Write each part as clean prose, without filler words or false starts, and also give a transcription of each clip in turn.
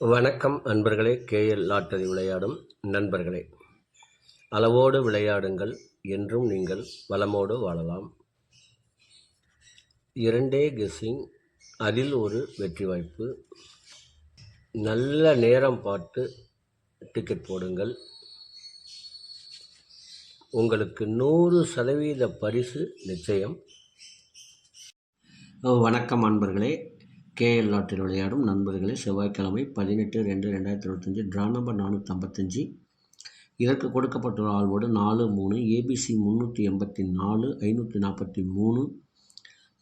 வணக்கம் அன்பர்களே. KL lottery விளையாடும் நண்பர்களே, அளவோடு விளையாடுங்கள், என்றும் நீங்கள் வளமோடு வாழலாம். 2 கெஸ்ஸிங், அதில் ஒரு வெற்றி வாய்ப்பு. நல்ல நேரம் பார்த்து டிக்கெட் போடுங்கள். உங்களுக்கு 100% பரிசு நிச்சயம். வணக்கம் அன்பர்களே. கேஎல் லாட்டரி விளையாடும் நண்பர்களே, செவ்வாய்க்கிழமை 18/2/2025 ட்ரா நம்பர் 455. இதற்கு கொடுக்கப்பட்டுள்ள ஆள்வோடு 4, 3, ABC 384, 543,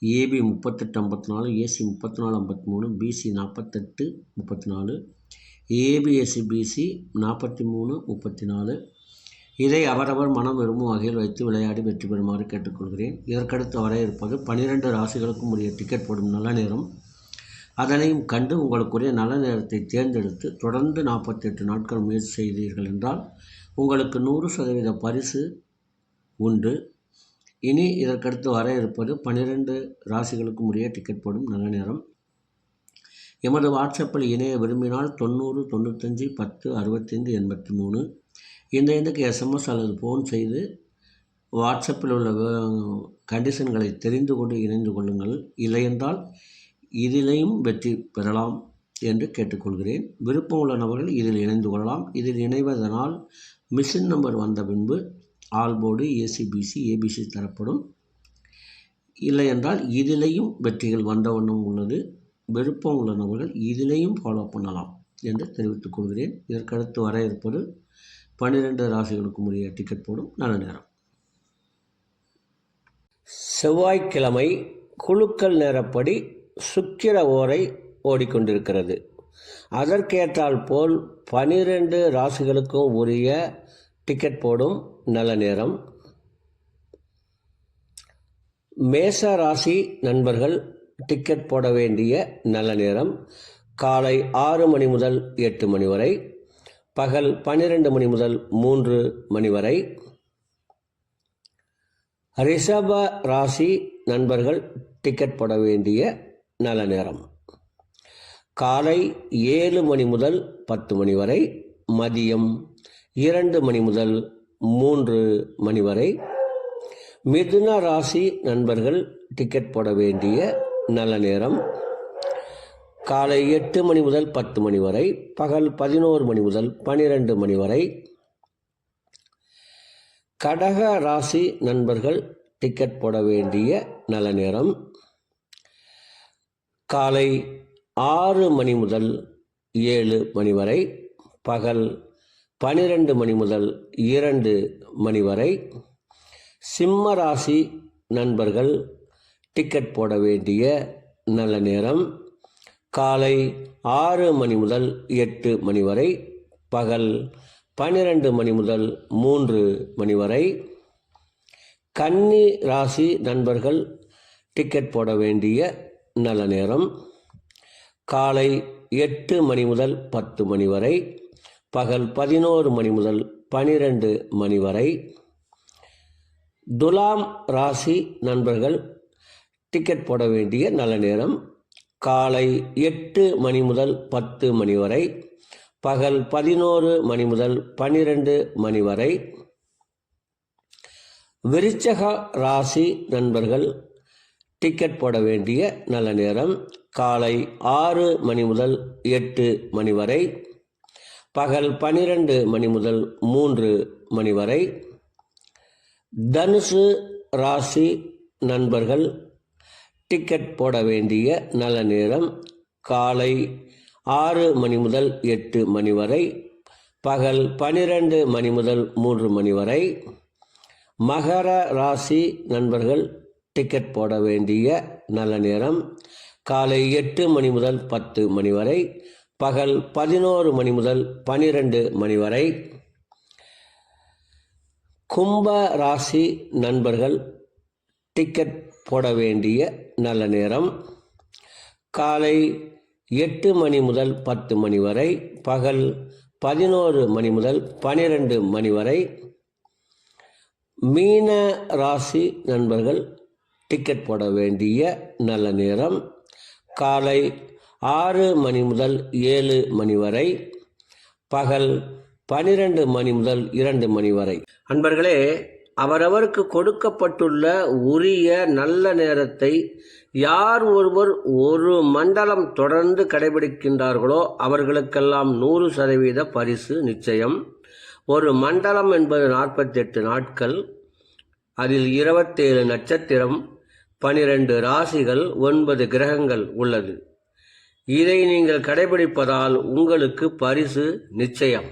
AB 3854, AC 3453, BC 4834, ABSC BC 4334. இதை அவரவர் மனம் விரும்பும் வகையில் வைத்து விளையாடி வெற்றி பெறுமாறு கேட்டுக்கொள்கிறேன். இதற்கடுத்து வர இருப்பது 12 ராசிகளுக்கும் உரிய டிக்கெட் போடும் நல்ல நேரம். அதனையும் கண்டு உங்களுக்குரிய நல்ல நேரத்தை தேர்ந்தெடுத்து தொடர்ந்து 48 நாட்கள் முயற்சி செய்தீர்கள் என்றால் உங்களுக்கு 100% பரிசு உண்டு. இனி இதற்கடுத்து வர இருப்பது 12 ராசிகளுக்கும் உரிய டிக்கெட் போடும் நல்ல நேரம். எமது வாட்ஸ்அப்பில் இணைய விரும்பினால் 90 95 10 65 83 இந்த எண்ணுக்கு எஸ்எம்எஸ் அல்லது ஃபோன் செய்து வாட்ஸ்அப்பில் உள்ள கண்டிஷன்களை தெரிந்து கொண்டு இணைந்து கொள்ளுங்கள். இல்லையென்றால் இதிலையும் வெற்றி பெறலாம் என்று கேட்டுக்கொள்கிறேன். விருப்பம் உள்ள நபர்கள் இதில் இணைந்து கொள்ளலாம். இதில் இணைவதனால் மிஷின் நம்பர் வந்த பின்பு ஆல்போர்டு ஏசிபிசி ஏபிசி தரப்படும். இல்லையென்றால் இதிலையும் வெற்றிகள் வந்த வண்ணம் உள்ளது. விருப்பம் உள்ள நபர்கள் இதிலையும் ஃபாலோ பண்ணலாம் என்று தெரிவித்துக் கொள்கிறேன். இதற்கடுத்து வர இருப்பது 12 ராசிகளுக்கும் உரிய டிக்கெட் போடும் நல்ல நேரம். செவ்வாய்க்கிழமை குலுக்கல் நேரப்படி சுக்கிர ஓரை ஓடிக்கொண்டிருக்கிறது. அதற்கேற்றால் போல் 12 ராசிகளுக்கும் உரிய டிக்கெட் போடும் நல்ல நேரம். மேச ராசி நண்பர்கள் டிக்கெட் போட வேண்டிய நல்ல நேரம் காலை 6 மணி முதல் 8 மணி வரை, பகல் 12 மணி முதல் 3 மணி வரை. ரிஷப ராசி நண்பர்கள் டிக்கெட் போட வேண்டிய நல்ல நேரம் காலை 7 மணி முதல் 10 மணி வரை, மதியம் 2 மணி முதல் 3 மணி வரை. மிதுன ராசி நண்பர்கள் டிக்கெட் போட வேண்டிய நல்ல நேரம் காலை 8 மணி முதல் 10 மணி வரை, பகல் 11 மணி முதல் 12 மணி வரை. கடக ராசி நண்பர்கள் டிக்கெட் போட வேண்டிய நல்ல நேரம் காலை 6 மணி முதல் 7 மணி வரை, பகல் 12 மணி முதல் 2 மணி வரை. சிம்ம ராசி நண்பர்கள் டிக்கெட் போட வேண்டிய நல்ல நேரம் காலை 6 மணி முதல் 8 மணி வரை, பகல் 12 மணி முதல் 3 மணி வரை. கன்னி ராசி நண்பர்கள் டிக்கெட் போட வேண்டிய நல்ல நேரம் காலை 8 மணி முதல் 10 மணி வரை, பகல் 11 மணி முதல் 12 மணி வரை. துலாம் ராசி நண்பர்கள் டிக்கெட் போட வேண்டிய நல்ல நேரம் காலை 8 மணி முதல் 10 மணி வரை, பகல் 11 மணி முதல் 12 மணி வரை. விருச்சக ராசி நண்பர்கள் டிக்கெட் போட வேண்டிய நல்ல நேரம் காலை 6 மணி முதல் 8 மணி வரை, பகல் 12 மணி முதல் 3 மணி வரை. தனுசு ராசி நண்பர்கள் டிக்கெட் போட வேண்டிய நல்ல நேரம் காலை 6 மணி முதல் 8 மணி வரை, பகல் 12 மணி முதல் 3 மணி வரை. மகர ராசி நண்பர்கள் டிக்கெட் போட வேண்டிய நல்ல நேரம் காலை 8 மணி முதல் 10 மணி வரை, பகல் 11 மணி முதல் 12 மணி வரை. கும்ப ராசி நண்பர்கள் டிக்கெட் போட வேண்டிய நல்ல நேரம் காலை 8 மணி முதல் 10 மணி வரை, பகல் 11 மணி முதல் 12 மணி வரை. மீன ராசி நண்பர்கள் டிக்கெட் போட வேண்டிய நல்ல நேரம் காலை 6 மணி முதல் 7 மணி வரை, பகல் 12 மணி முதல் 2 மணி வரை. அன்பர்களே, அவரவருக்கு கொடுக்கப்பட்டுள்ள உரிய நல்ல நேரத்தை யார் ஒருவர் ஒரு மண்டலம் தொடர்ந்து கடைபிடிக்கின்றார்களோ அவர்களுக்கெல்லாம் 100% பரிசு நிச்சயம். ஒரு மண்டலம் என்பது 48 நாட்கள், அதில் 27 நட்சத்திரம், 12 ராசிகள், 9 கிரகங்கள் உள்ளது. இதை நீங்கள் கடைபிடிப்பதால் உங்களுக்கு பரிசு நிச்சயம்.